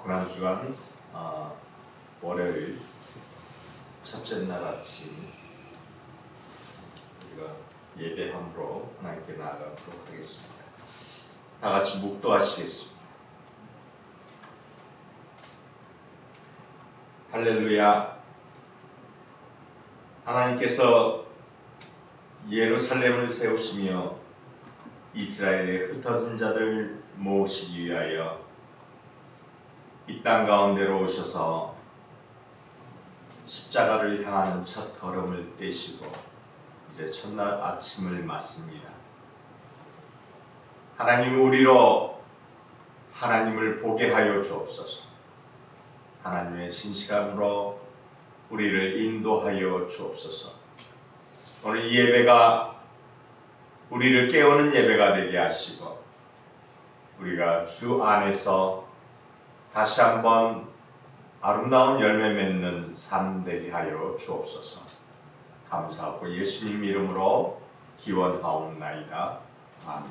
고난주간 월요일 첫째 날 아침 우리가 예배함으로 하나님께 나아가도록 하겠습니다. 다 같이 묵도하시겠습니다. 할렐루야. 하나님께서 예루살렘을 세우시며 이스라엘의 흩어진 자들을 모으시기 위하여 이 땅 가운데로 오셔서 십자가를 향하는 첫 걸음을 떼시고 이제 첫날 아침을 맞습니다. 하나님, 우리로 하나님을 보게 하여 주옵소서. 하나님의 신실함으로 우리를 인도하여 주옵소서. 오늘 이 예배가 우리를 깨우는 예배가 되게 하시고 우리가 주 안에서 다시 한번 아름다운 열매 맺는 삶 되게 하여 주옵소서. 감사하고 예수님 이름으로 기원하옵나이다. 아멘.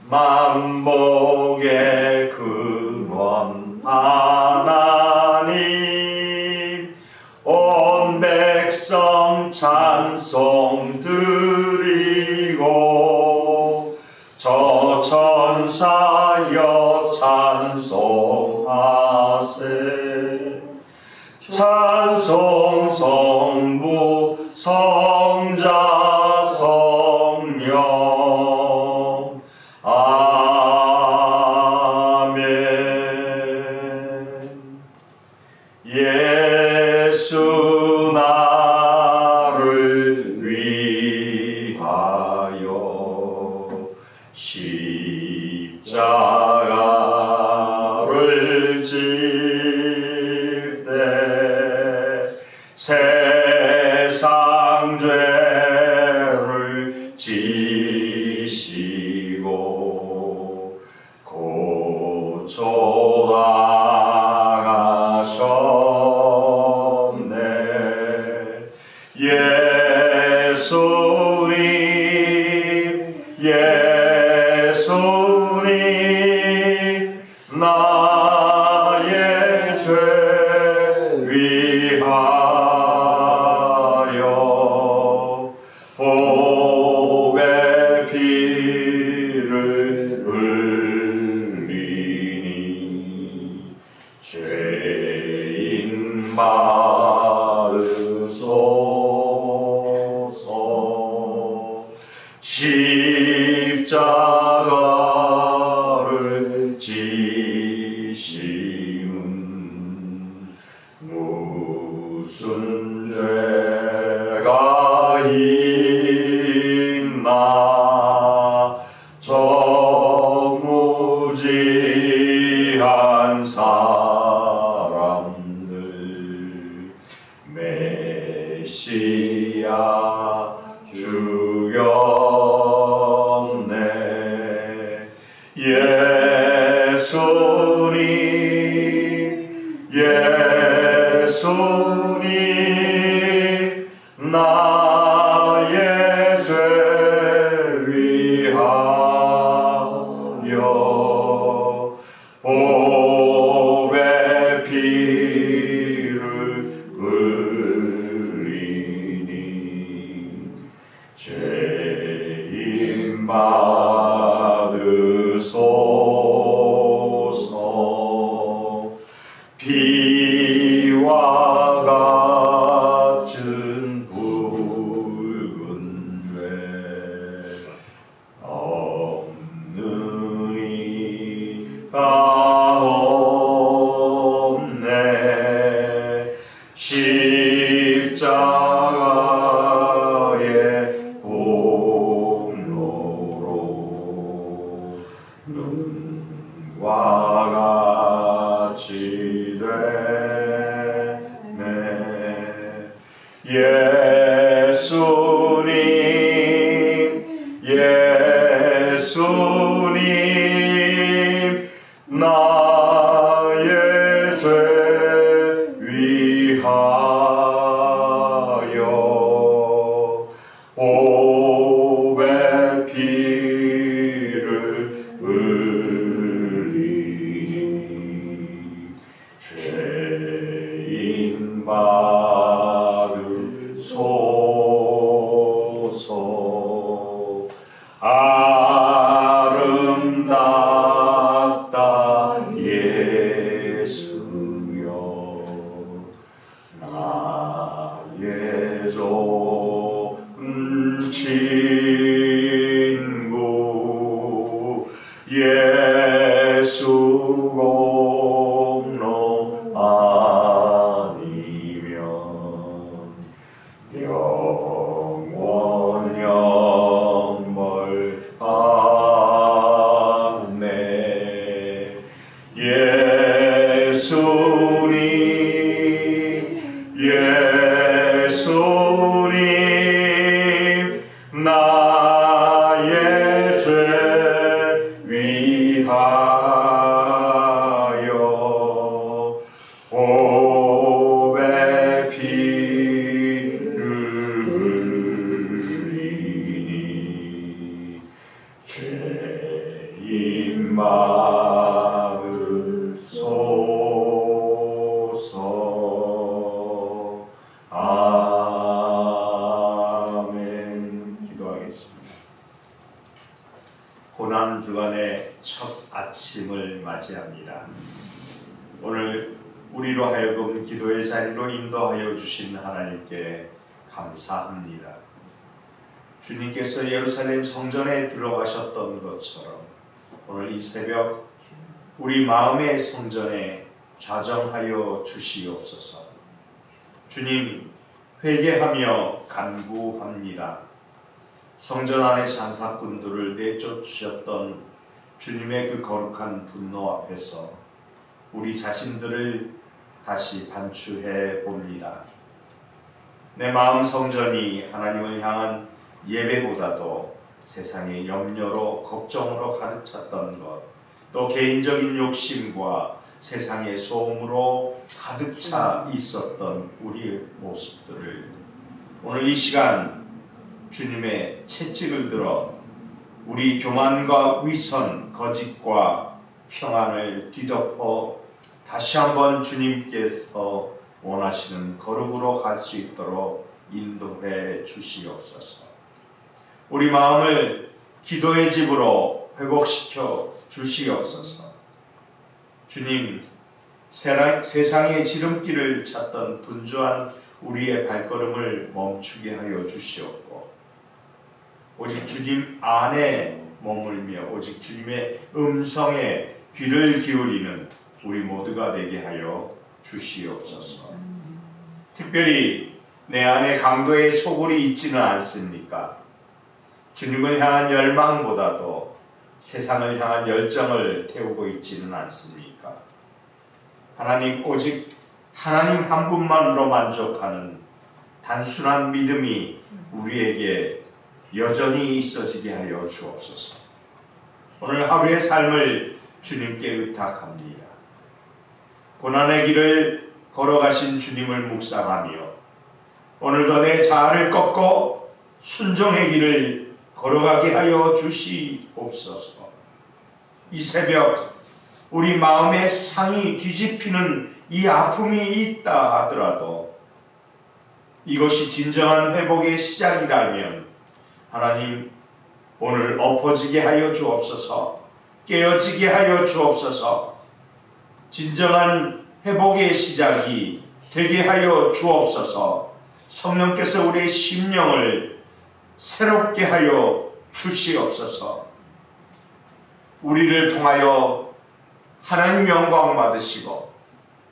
만복의 근원 하나님, 온 백성 찬송 드리고 저 천사여 찬송하세. 찬송 성부 성자 성령 아멘. 예수 나를 위하여 십자가를 질 때 세상 죄를 지시고 고초당하셨네. 예수님 나의 죄 위하여 복의 피를 흘리니 죄인 받으소서. 십자가를 지심은 무슨 죄가 있나. 적무지한 사람들 메시아 죽였네. 예수님 나의 죄 위하여 복의 피를 흘리니 죄인 받으소서. 피와 같은 붉은 죄 없는 이가 없네. 십자가의 공로로 눈과 같이 되네. 예수님 나의 죄 위하여 복의 피를 흘리 아름답다 예수여 나의 좋은 친구 예수 공로 아니면 영원 영벌 받네 예수님 나의 죄 위하여 보배 피를 흘리니 죄인 막으소서. 아멘. 기도하겠습니다. 고난 주간의 첫 아침을 맞이합니다. 오늘 우리로 하여금 기도의 자리로 인도하여 주신 하나님께 감사합니다. 주님께서 예루살렘 성전에 들어가셨던 것처럼 오늘 이 새벽 우리 마음의 성전에 좌정하여 주시옵소서. 주님, 회개하며 간구합니다. 성전 안의 장사꾼들을 내쫓으셨던 주님의 그 거룩한 분노 앞에서 우리 자신들을 다시 반추해 봅니다. 내 마음 성전이 하나님을 향한 예배보다도 세상의 염려로 걱정으로 가득 찼던 것, 또 개인적인 욕심과 세상의 소음으로 가득 차 있었던 우리의 모습들을 오늘 이 시간 주님의 채찍을 들어 우리 교만과 위선, 거짓과 평안을 뒤덮어 다시 한번 주님께서 원하시는 거룩으로 갈 수 있도록 인도해 주시옵소서. 우리 마음을 기도의 집으로 회복시켜 주시옵소서. 주님, 세상의 지름길을 찾던 분주한 우리의 발걸음을 멈추게 하여 주시옵고 오직 주님 안에 머물며 오직 주님의 음성에 귀를 기울이는 우리 모두가 되게 하여 주시옵소서. 특별히 내 안에 강도의 소굴이 있지는 않습니까? 주님을 향한 열망보다도 세상을 향한 열정을 태우고 있지는 않습니까? 하나님, 오직 하나님 한 분만으로 만족하는 단순한 믿음이 우리에게 여전히 있어지게 하여 주옵소서. 오늘 하루의 삶을 주님께 의탁합니다. 고난의 길을 걸어가신 주님을 묵상하며 오늘도 내 자아를 꺾고 순종의 길을 걸어가게 하여 주시옵소서. 이 새벽 우리 마음의 상이 뒤집히는 이 아픔이 있다 하더라도 이것이 진정한 회복의 시작이라면 하나님, 오늘 엎어지게 하여 주옵소서. 깨어지게 하여 주옵소서. 진정한 회복의 시작이 되게 하여 주옵소서. 성령께서 우리의 심령을 새롭게 하여 주시옵소서. 우리를 통하여 하나님 영광 받으시고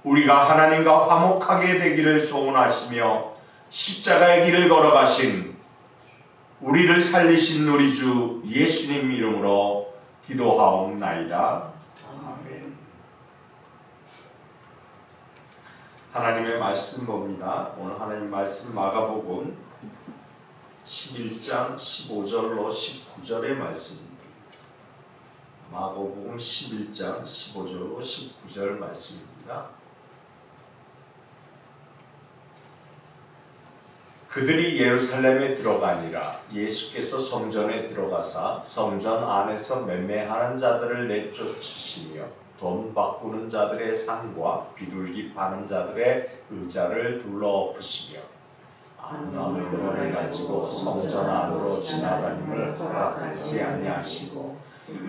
우리가 하나님과 화목하게 되기를 소원하시며 십자가의 길을 걸어가신 우리를 살리신 우리 주 예수님 이름으로 기도하옵나이다. 아멘. 하나님의 말씀 봅니다. 오늘 하나님 말씀 마가복음 11장 15절로 19절의 말씀입니다. 마가복음 11장 15절로 19절 말씀입니다. 그들이 예루살렘에 들어가니라. 예수께서 성전에 들어가사 성전 안에서 매매하는 자들을 내쫓으시며 돈 바꾸는 자들의 상과 비둘기 파는 자들의 의자를 둘러엎으시며 물건을 가지고 성전 안으로 지나다님을 허락하지 아니하시고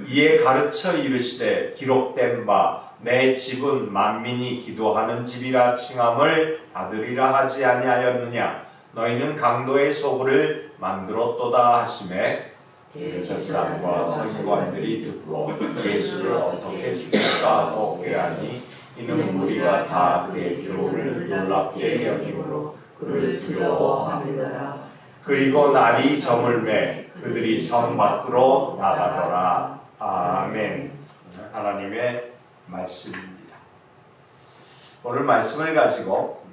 이에 가르쳐 이르시되 기록된 바 내 집은 만민이 기도하는 집이라 칭함을 받으리라 하지 아니하였느냐. 너희는 강도의 소굴을 만들었도다 하시매 대제사장과 서기관들이 듣고 예수를 어떻게 죽일까 하고 꾀하니 이는 무리가 다 그의 기록을 놀랍게 여김으로 그를 두려워함이라. 그리고 날이 저물매 그들이 성 밖으로 나가더라. 아멘. 하나님의 말씀입니다. 오늘 말씀을 가지고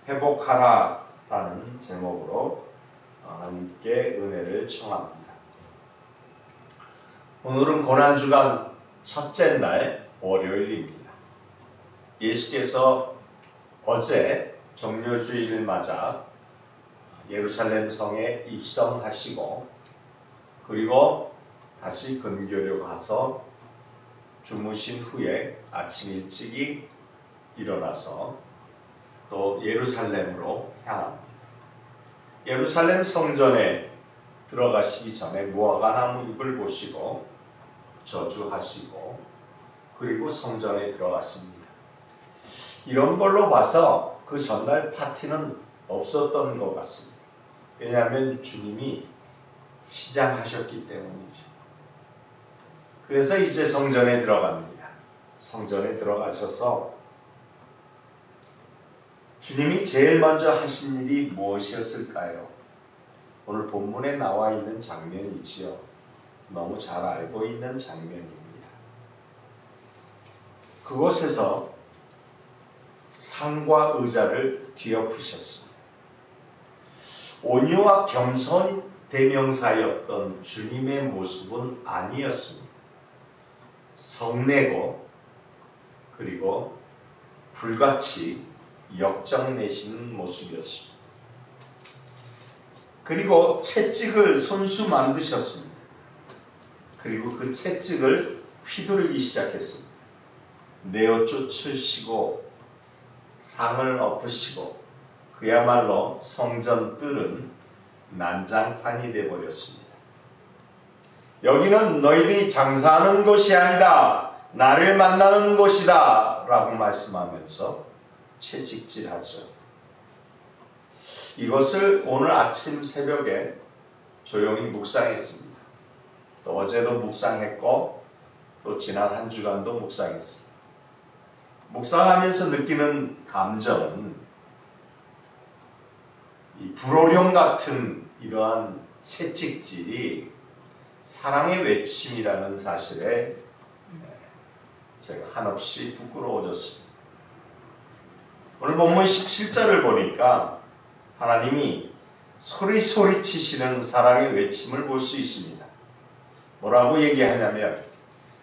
회복하라라는 제목으로 하나님께 은혜를 청합니다. 오늘은 고난주간 첫째 날 월요일입니다. 예수께서 어제 종료주일을 맞아 예루살렘 성에 입성하시고 그리고 다시 근교로 가서 주무신 후에 아침 일찍이 일어나서 또 예루살렘으로 향합니다. 예루살렘 성전에 들어가시기 전에 무화과나무 잎을 보시고 저주하시고 그리고 성전에 들어가십니다. 이런 걸로 봐서 그 전날 파티는 없었던 것 같습니다. 왜냐하면 주님이 시작하셨기 때문이죠. 그래서 이제 성전에 들어갑니다. 성전에 들어가셔서 주님이 제일 먼저 하신 일이 무엇이었을까요? 오늘 본문에 나와 있는 장면이지요. 너무 잘 알고 있는 장면입니다. 그곳에서 상과 의자를 뒤엎으셨습니다. 온유와 겸손 대명사였던 주님의 모습은 아니었습니다. 성내고 그리고 불같이 역정내시는 모습이었습니다. 그리고 채찍을 손수 만드셨습니다. 그리고 그 채찍을 휘두르기 시작했습니다. 내어 쫓으시고 상을 엎으시고 그야말로 성전 뜰은 난장판이 되어버렸습니다. 여기는 너희들이 장사하는 곳이 아니다. 나를 만나는 곳이다. 라고 말씀하면서 채찍질하죠. 이것을 오늘 아침 새벽에 조용히 묵상했습니다. 또 어제도 묵상했고 또 지난 한 주간도 묵상했습니다. 묵상하면서 느끼는 감정은 이 불호령 같은 이러한 채찍질이 사랑의 외침이라는 사실에 제가 한없이 부끄러워졌습니다. 오늘 본문 17절을 보니까 하나님이 소리치시는 사랑의 외침을 볼 수 있습니다. 뭐라고 얘기하냐면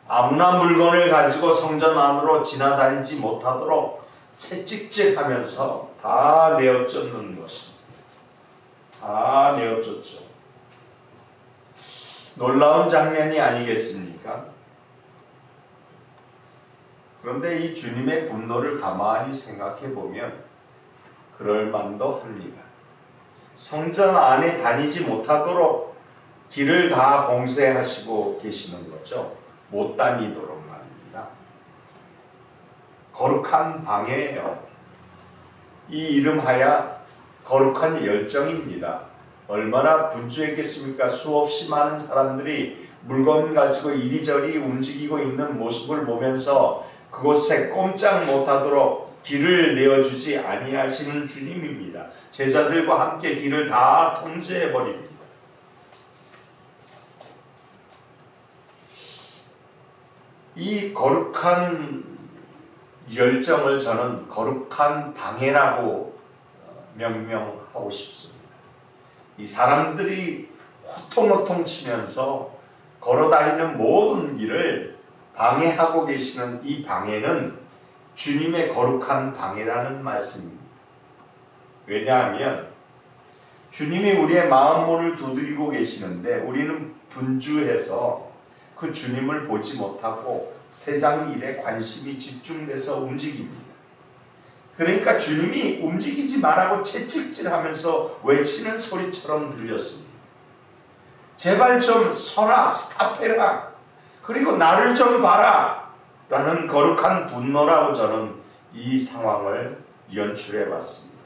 아무나 물건을 가지고 성전 안으로 지나다니지 못하도록 채찍질하면서 다 내어쫓는 것입니다. 다 내어쫓죠. 놀라운 장면이 아니겠습니까? 그런데 이 주님의 분노를 가만히 생각해 보면 그럴 만도 합니다. 성전 안에 다니지 못하도록 길을 다 봉쇄하시고 계시는 거죠. 못 다니도록 말입니다. 거룩한 방해예요. 이 이름하여 거룩한 열정입니다. 얼마나 분주했겠습니까? 수없이 많은 사람들이 물건 가지고 이리저리 움직이고 있는 모습을 보면서 그곳에 꼼짝 못하도록 길을 내어주지 아니하시는 주님입니다. 제자들과 함께 길을 다 통제해버립니다. 이 거룩한 열정을 저는 거룩한 방해라고 명명하고 싶습니다. 이 사람들이 호통호통 치면서 걸어다니는 모든 길을 방해하고 계시는 이 방해는 주님의 거룩한 방해라는 말씀입니다. 왜냐하면 주님이 우리의 마음문을 두드리고 계시는데 우리는 분주해서 그 주님을 보지 못하고 세상 일에 관심이 집중돼서 움직입니다. 그러니까 주님이 움직이지 말라고 채찍질하면서 외치는 소리처럼 들렸습니다. 제발 좀 서라, 스탑해라, 그리고 나를 좀 봐라 라는 거룩한 분노라고 저는 이 상황을 연출해 봤습니다.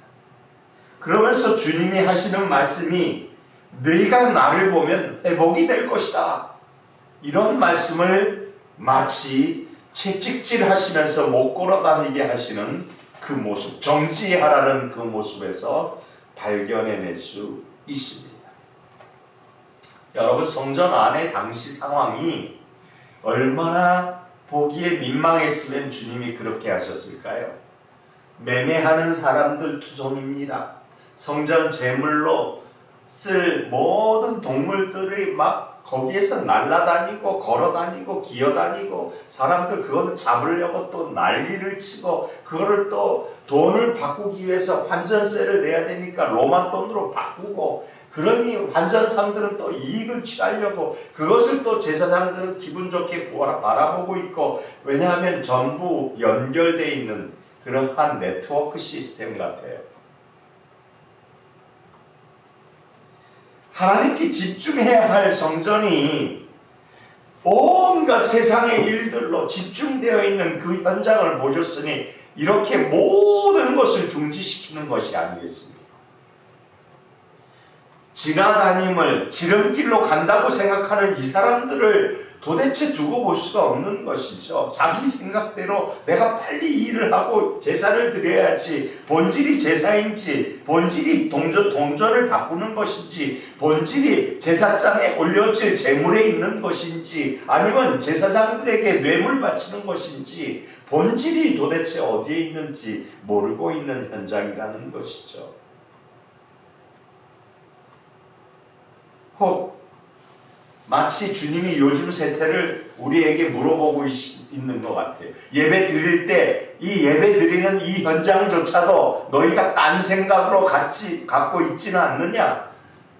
그러면서 주님이 하시는 말씀이 너희가 나를 보면 회복이 될 것이다, 이런 말씀을 마치 채찍질 하시면서 못 걸어다니게 하시는 그 모습, 정지하라는 그 모습에서 발견해낼 수 있습니다. 여러분, 성전 안의 당시 상황이 얼마나 보기에 민망했으면 주님이 그렇게 하셨을까요? 매매하는 사람들 투성입니다. 성전 제물로 쓸 모든 동물들이 막 거기에서 날아다니고 걸어다니고 기어다니고, 사람들 그걸 잡으려고 또 난리를 치고, 그거를 또 돈을 바꾸기 위해서 환전세를 내야 되니까 로마 돈으로 바꾸고, 그러니 환전상들은 또 이익을 취하려고 그것을 또 제사장들은 기분 좋게 바라보고 있고, 왜냐하면 전부 연결되어 있는 그러한 네트워크 시스템 같아요. 하나님께 집중해야 할 성전이 온갖 세상의 일들로 집중되어 있는 그 현장을 보셨으니 이렇게 모든 것을 중지시키는 것이 아니겠습니까? 지나다님을 지름길로 간다고 생각하는 이 사람들을 도대체 두고 볼 수가 없는 것이죠. 자기 생각대로 내가 빨리 일을 하고 제사를 드려야지, 본질이 제사인지, 본질이 동전을 바꾸는 것인지, 본질이 제사장에 올려질 제물에 있는 것인지, 아니면 제사장들에게 뇌물 바치는 것인지, 본질이 도대체 어디에 있는지 모르고 있는 현장이라는 것이죠. 혹 마치 주님이 요즘 세태를 우리에게 물어보고 있는 것 같아요. 예배 드릴 때 이 예배 드리는 이 현장조차도 너희가 딴 생각으로 갖고 있지는 않느냐?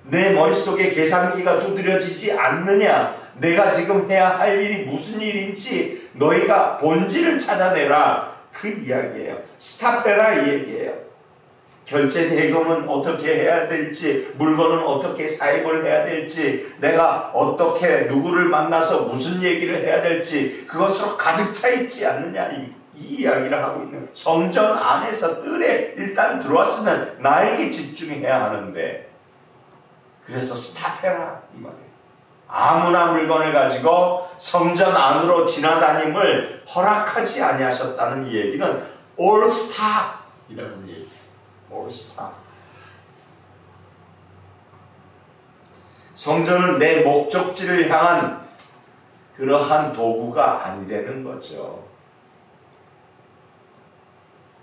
내 머릿속에 계산기가 두드려지지 않느냐? 내가 지금 해야 할 일이 무슨 일인지 너희가 본질을 찾아내라, 그 이야기예요. 스탑해라, 이 얘기예요. 결제 대금은 어떻게 해야 될지, 물건은 어떻게 사입을 해야 될지, 내가 어떻게 누구를 만나서 무슨 얘기를 해야 될지, 그것으로 가득 차 있지 않느냐, 이 이야기를 하고 있는. 성전 안에서 뜰에 일단 들어왔으면 나에게 집중해야 하는데, 그래서 스탑해라, 이 말이에요. 아무나 물건을 가지고 성전 안으로 지나다님을 허락하지 아니하셨다는 이 얘기는 all stop 이라는 얘기예요. all stop. 성전은 내 목적지를 향한 그러한 도구가 아니라는 거죠.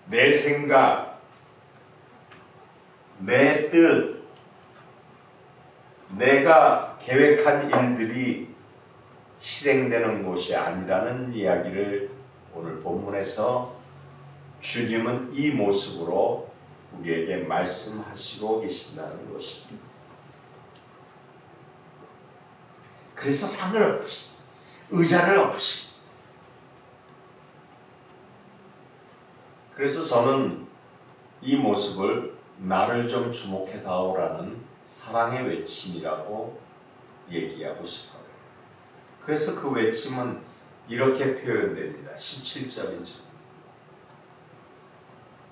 내 생각, 내 뜻, 내가 계획한 일들이 실행되는 곳이 아니라는 이야기를 오늘 본문에서 주님은 이 모습으로 우리에게 말씀하시고 계신다는 것입니다. 그래서 상을 엎으시, 의자를 엎으시. 그래서 저는 이 모습을 나를 좀 주목해 다오라는 사랑의 외침이라고 얘기하고 싶어요. 그래서 그 외침은 이렇게 표현됩니다. 17절이죠.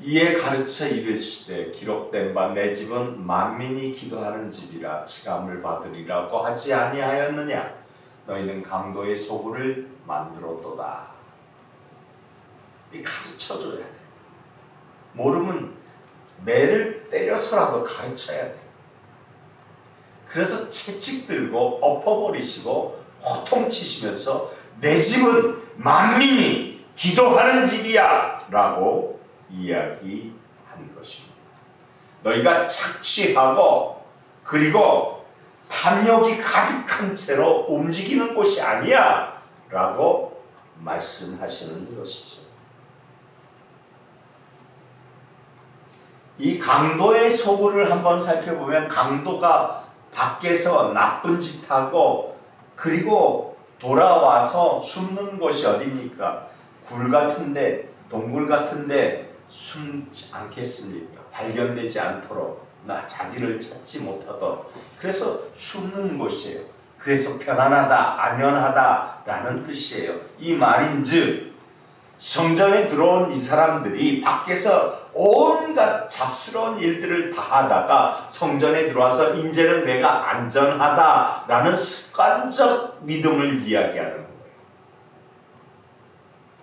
이에 가르쳐 이르시되 기록된 바 내 집은 만민이 기도하는 집이라 칭함을 받으리라고 하지 아니하였느냐? 너희는 강도의 소굴을 만들었도다. 이 가르쳐줘야 돼. 모르면 매를 때려서라도 가르쳐야 돼. 그래서 채찍 들고 엎어버리시고 호통치시면서 내 집은 만민이 기도하는 집이야 라고 이야기한 것입니다. 너희가 착취하고 그리고 탐욕이 가득한 채로 움직이는 곳이 아니야 라고 말씀하시는 것이죠. 이 강도의 소굴을 한번 살펴보면 강도가 밖에서 나쁜 짓 하고 그리고 돌아와서 숨는 곳이 어디입니까? 굴 같은데, 동굴 같은데 숨지 않겠습니까? 발견되지 않도록, 자기를 찾지 못하도록. 그래서 숨는 곳이에요. 그래서 편안하다, 안연하다라는 뜻이에요. 이 말인즉 성전에 들어온 이 사람들이 밖에서 온갖 잡스러운 일들을 다 하다가 성전에 들어와서 이제는 내가 안전하다라는 습관적 믿음을 이야기하는 거예요.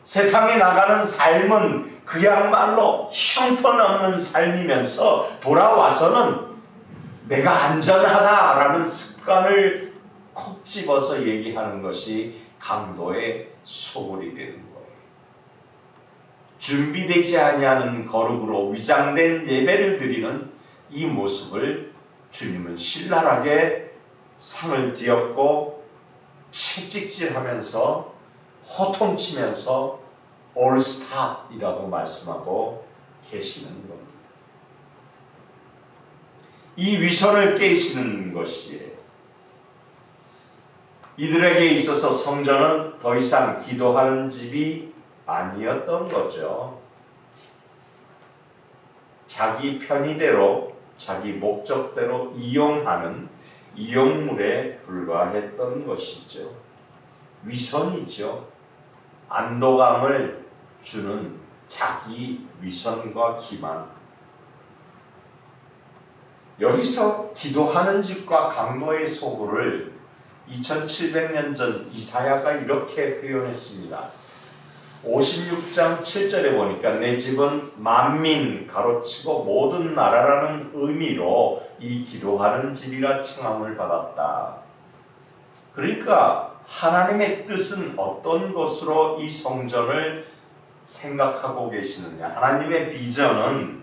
세상에 나가는 삶은 그야말로 형편없는 삶이면서 돌아와서는 내가 안전하다라는 습관을 콕 집어서 얘기하는 것이 강도의 소굴이 되는 거예요. 준비되지 아니하는 거룩으로 위장된 예배를 드리는 이 모습을 주님은 신랄하게 상을 뒤엎고 채찍질하면서 호통치면서 올스탑이라고 말씀하고 계시는 겁니다. 이 위선을 깨시는 것이에요. 이들에게 있어서 성전은 더 이상 기도하는 집이 아니었던 거죠. 자기 편의대로, 자기 목적대로 이용하는 이용물에 불과했던 것이죠. 위선이죠. 안도감을 주는 자기 위선과 기만. 여기서 기도하는 집과 강도의 소굴을 2700년 전 이사야가 이렇게 표현했습니다. 56장 7절에 보니까 내 집은 만민 가로치고 모든 나라라는 의미로 이 기도하는 집이라 칭함을 받았다. 그러니까 하나님의 뜻은 어떤 것으로 이 성전을 생각하고 계시느냐. 하나님의 비전은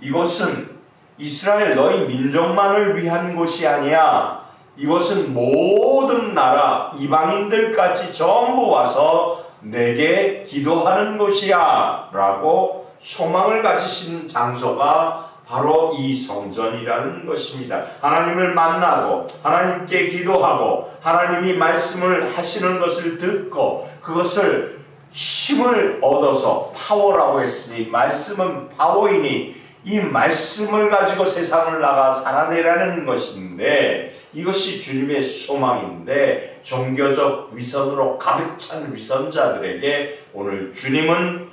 이것은 이스라엘 너희 민족만을 위한 곳이 아니야. 이것은 모든 나라 이방인들까지 전부 와서 내게 기도하는 곳이야 라고 소망을 가지신 장소가 바로 이 성전이라는 것입니다. 하나님을 만나고 하나님께 기도하고 하나님이 말씀을 하시는 것을 듣고 그것을 힘을 얻어서 파워라고 했으니 말씀은 파워이니 이 말씀을 가지고 세상을 나가 살아내라는 것인데 이것이 주님의 소망인데 종교적 위선으로 가득 찬 위선자들에게 오늘 주님은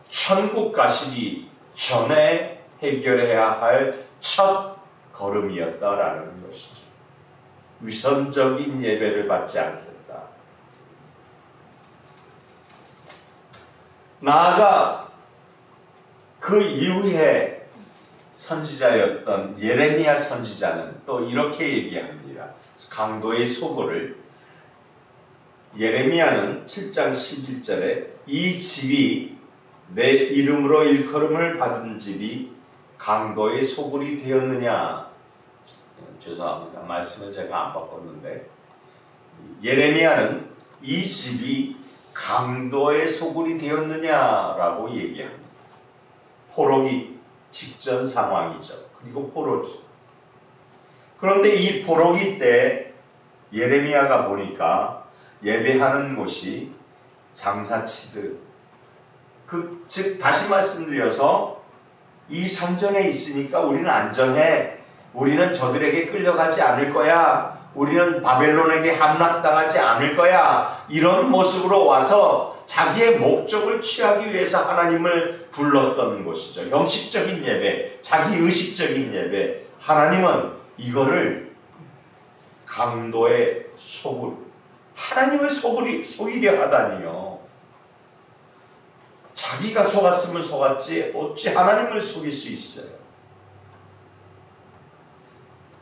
천국 가시기 전에 해결해야 할 첫 걸음이었다라는 것이죠. 위선적인 예배를 받지 않겠다. 나아가 그 이후에 선지자였던 예레미야 선지자는 또 이렇게 얘기합니다. 강도의 소굴을 예레미야는 7장 11절에 이 집이 내 이름으로 일컬음을 받은 집이 강도의 소굴이 되었느냐. 죄송합니다. 말씀을 제가 안 바꿨는데 예레미야는 이 집이 강도의 소굴이 되었느냐라고 얘기합니다. 포로기 직전 상황이죠. 그리고 포로죠. 그런데 이 포로기 때 예레미야가 보니까 예배하는 곳이 장사치들 즉 다시 말씀드려서 이 성전에 있으니까 우리는 안전해. 우리는 저들에게 끌려가지 않을 거야. 우리는 바벨론에게 함락당하지 않을 거야. 이런 모습으로 와서 자기의 목적을 취하기 위해서 하나님을 불렀던 것이죠. 형식적인 예배, 자기 의식적인 예배. 하나님은 이거를 강도의 소굴, 하나님을 속이려 하다니요. 자기가 속았으면 속았지 어찌 하나님을 속일 수 있어요.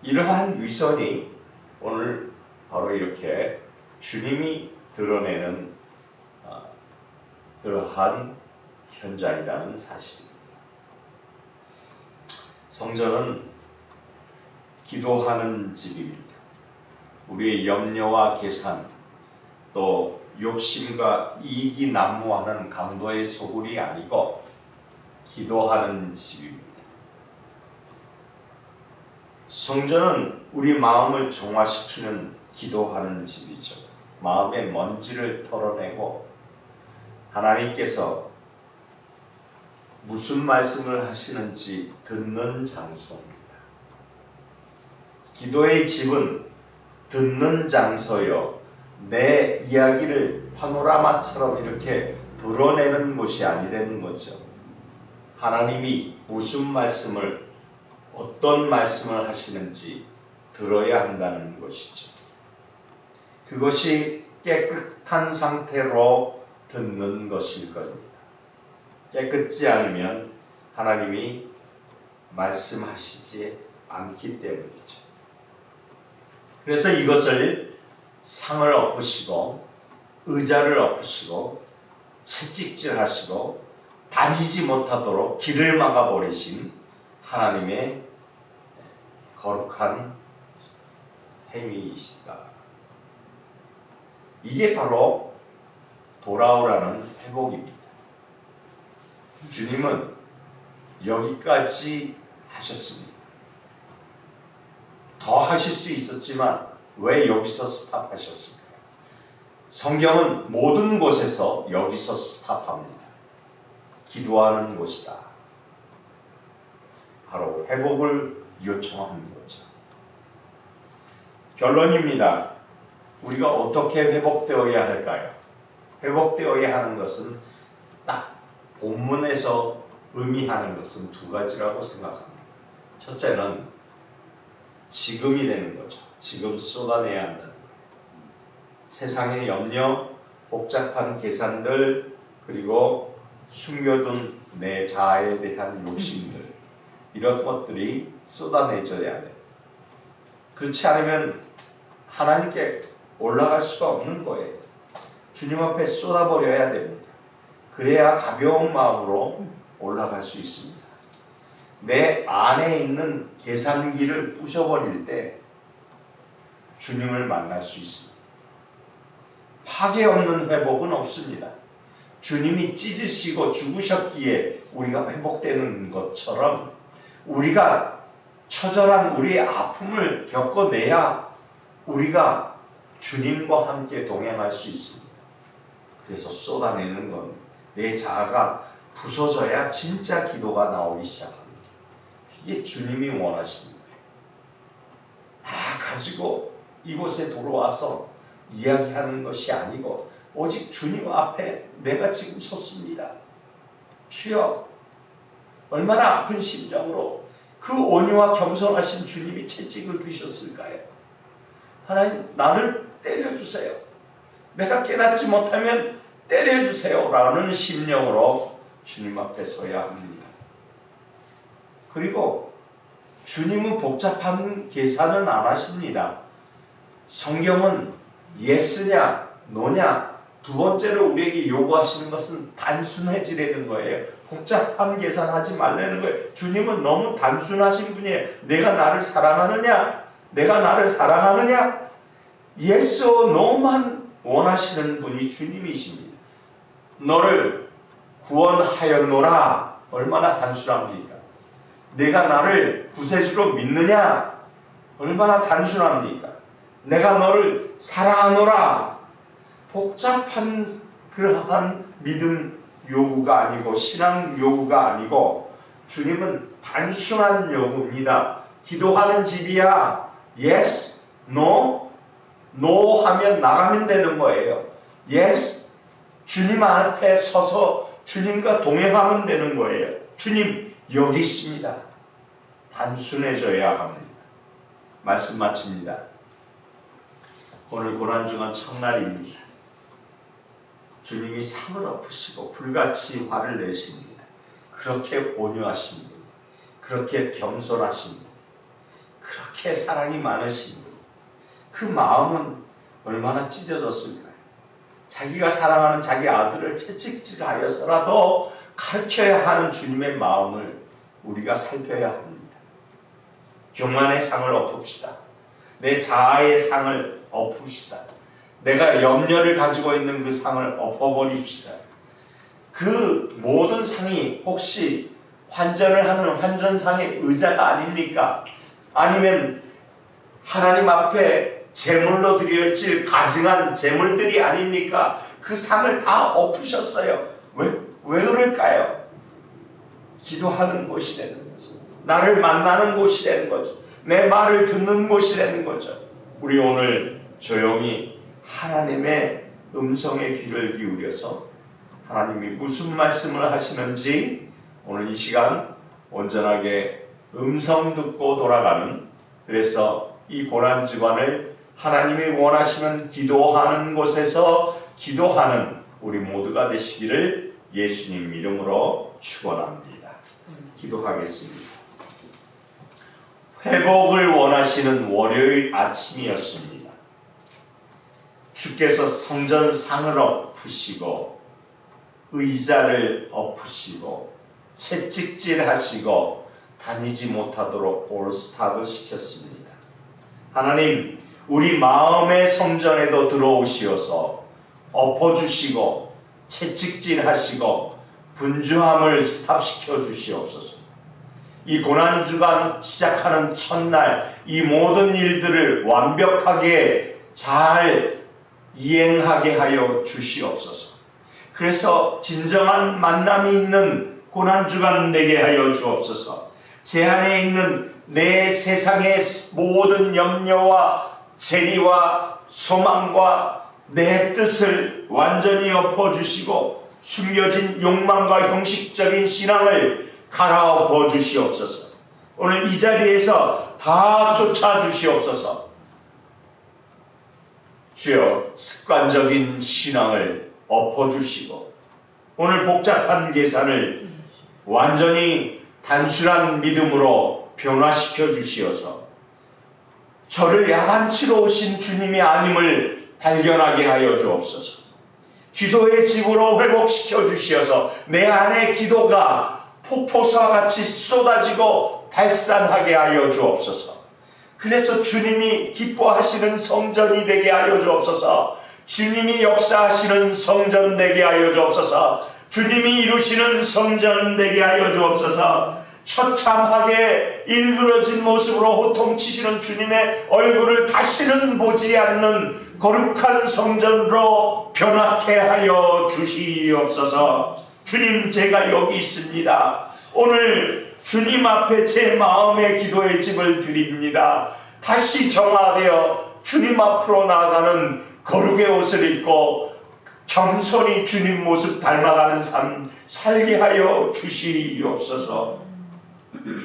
이러한 위선이 오늘 바로 이렇게 주님이 드러내는 그러한 현장이라는 사실입니다. 성전은 기도하는 집입니다. 우리의 염려와 계산 또 욕심과 이익이 난무하는 강도의 소굴이 아니고 기도하는 집입니다. 성전은 우리 마음을 정화시키는 기도하는 집이죠. 마음의 먼지를 털어내고 하나님께서 무슨 말씀을 하시는지 듣는 장소입니다. 기도의 집은 듣는 장소요. 내 이야기를 파노라마처럼 이렇게 드러내는 곳이 아니라는 거죠. 하나님이 무슨 말씀을, 어떤 말씀을 하시는지 들어야 한다는 것이죠. 그것이 깨끗한 상태로 듣는 것일 겁니다. 깨끗지 않으면 하나님이 말씀하시지 않기 때문이죠. 그래서 이것을 상을 엎으시고 의자를 엎으시고 채찍질하시고 다니지 못하도록 길을 막아버리신 하나님의 거룩한 행위이시다. 이게 바로 돌아오라는 회복입니다. 주님은 여기까지 하셨습니다. 더 하실 수 있었지만 왜 여기서 스탑하셨을까요? 성경은 모든 곳에서 여기서 스탑합니다. 기도하는 곳이다. 바로 회복을 요청하는 거죠. 결론입니다. 우리가 어떻게 회복되어야 할까요? 회복되어야 하는 것은 딱 본문에서 의미하는 것은 두 가지라고 생각합니다. 첫째는 지금이라는 거죠. 지금 쏟아내야 한다는 거예요. 세상의 염려, 복잡한 계산들, 그리고 숨겨둔 내 자아에 대한 욕심들, 이런 것들이 쏟아내져야 돼요. 그렇지 않으면 하나님께 올라갈 수가 없는 거예요. 주님 앞에 쏟아버려야 됩니다. 그래야 가벼운 마음으로 올라갈 수 있습니다. 내 안에 있는 계산기를 부셔버릴 때 주님을 만날 수 있습니다. 파괴 없는 회복은 없습니다. 주님이 찢으시고 죽으셨기에 우리가 회복되는 것처럼 우리가 처절한 우리의 아픔을 겪어내야 우리가 주님과 함께 동행할 수 있습니다. 그래서 쏟아내는 건 내 자아가 부서져야 진짜 기도가 나오기 시작합니다. 그게 주님이 원하시는 거예요. 다 가지고 이곳에 돌아와서 이야기하는 것이 아니고 오직 주님 앞에 내가 지금 섰습니다. 주여, 얼마나 아픈 심정으로 그 온유와 겸손하신 주님이 채찍을 드셨을까요? 하나님, 나를 때려주세요. 내가 깨닫지 못하면 때려주세요 라는 심령으로 주님 앞에 서야 합니다. 그리고 주님은 복잡한 계산은 안 하십니다. 성경은 예스냐 노냐 두 번째로 우리에게 요구하시는 것은 단순해지려는 거예요. 복잡한 계산하지 말라는 거예요. 주님은 너무 단순하신 분이에요. 내가 나를 사랑하느냐? 내가 나를 사랑하느냐? yes or no만 원하시는 분이 주님이십니다. 너를 구원하였노라. 얼마나 단순합니까? 내가 나를 구세주로 믿느냐? 얼마나 단순합니까? 내가 너를 사랑하노라. 복잡한 그러한 믿음 요구가 아니고 신앙 요구가 아니고 주님은 단순한 요구입니다. 기도하는 집이야. Yes, no, no 하면 나가면 되는 거예요. Yes, 주님 앞에 서서 주님과 동행하면 되는 거예요. 주님 여기 있습니다. 단순해져야 합니다. 말씀 마칩니다. 오늘 고난주간 첫날입니다. 주님이 상을 엎으시고 불같이 화를 내십니다. 그렇게 온유하신 분, 그렇게 겸손하신 분, 그렇게 사랑이 많으신 분, 그 마음은 얼마나 찢어졌을까요? 자기가 사랑하는 자기 아들을 채찍질하여서라도 가르쳐야 하는 주님의 마음을 우리가 살펴야 합니다. 교만의 상을 엎읍시다. 내 자아의 상을 엎읍시다. 내가 염려를 가지고 있는 그 상을 엎어버립시다. 그 모든 상이 혹시 환전을 하는 환전상의 의자가 아닙니까? 아니면 하나님 앞에 제물로 드려질 가증한 제물들이 아닙니까? 그 상을 다 엎으셨어요. 왜 그럴까요? 기도하는 곳이라는 거죠. 나를 만나는 곳이라는 거죠. 내 말을 듣는 곳이라는 거죠. 우리 오늘 조용히 하나님의 음성에 귀를 기울여서 하나님이 무슨 말씀을 하시는지 오늘 이 시간 온전하게 음성 듣고 돌아가는, 그래서 이 고난주간을 하나님이 원하시는 기도하는 곳에서 기도하는 우리 모두가 되시기를 예수님 이름으로 축원합니다. 기도하겠습니다. 회복을 원하시는 월요일 아침이었습니다. 주께서 성전 상을 엎으시고 의자를 엎으시고 채찍질 하시고 다니지 못하도록 올스타도 시켰습니다. 하나님, 우리 마음의 성전에도 들어오시어서 엎어주시고 채찍질 하시고 분주함을 스탑시켜 주시옵소서. 이 고난주간 시작하는 첫날 이 모든 일들을 완벽하게 잘 이행하게 하여 주시옵소서. 그래서 진정한 만남이 있는 고난주간 되게 하여 주옵소서. 제 안에 있는 내 세상의 모든 염려와 재리와 소망과 내 뜻을 완전히 엎어주시고 숨겨진 욕망과 형식적인 신앙을 갈아엎어 주시옵소서. 오늘 이 자리에서 다 쫓아 주시옵소서. 주여, 습관적인 신앙을 엎어주시고 오늘 복잡한 계산을 완전히 단순한 믿음으로 변화시켜 주시어서 저를 야단치러 오신 주님이 아님을 발견하게 하여 주옵소서. 기도의 집으로 회복시켜 주시어서 내 안에 기도가 폭포수와 같이 쏟아지고 발산하게 하여 주옵소서. 그래서 주님이 기뻐하시는 성전이 되게 하여 주옵소서. 주님이 역사하시는 성전 되게 하여 주옵소서. 주님이 이루시는 성전 되게 하여 주옵소서. 처참하게 일그러진 모습으로 호통치시는 주님의 얼굴을 다시는 보지 않는 거룩한 성전으로 변화케 하여 주시옵소서. 주님, 제가 여기 있습니다. 오늘 주님 앞에 제 마음의 기도의 집을 드립니다. 다시 정화되어 주님 앞으로 나아가는 거룩의 옷을 입고 겸손히 주님 모습 닮아가는 삶 살게 하여 주시옵소서.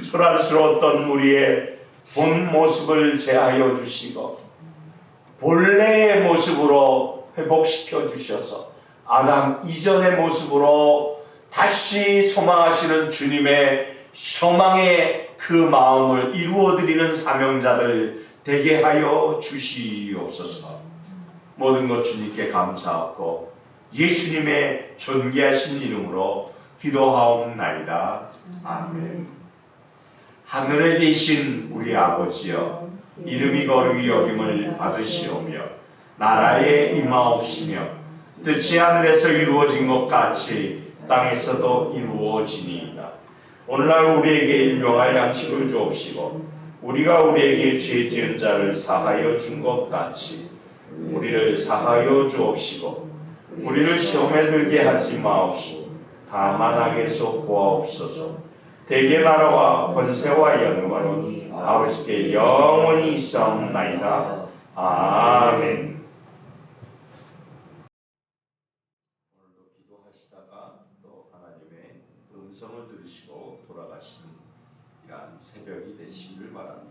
소란스러웠던 우리의 본 모습을 제하여 주시고 본래의 모습으로 회복시켜 주셔서 아담 이전의 모습으로 다시 소망하시는 주님의 소망의 그 마음을 이루어드리는 사명자들 되게 하여 주시옵소서. 모든 것 주님께 감사하고 예수님의 존귀하신 이름으로 기도하옵나이다. 아멘. 하늘에 계신 우리 아버지여, 이름이 거룩히 여김을 받으시오며 나라에 임하옵시며 뜻이 하늘에서 이루어진 것 같이 땅에서도 이루어지니이다. 오늘날 우리에게 일용할 양식을 주옵시고 우리가 우리에게 죄 지은 자를 사하여 준 것 같이 우리를 사하여 주옵시고 우리를 시험에 들게 하지 마옵시고 다만 악에서 구하옵소서. 대개 나라와 권세와 영광이 아버지께 영원히 있사옵나이다. 아멘. 오늘도 기도하시다가 또 하나님의 음성을 들으시고 돌아가시는 이러한 새벽이 되시길 바랍니다.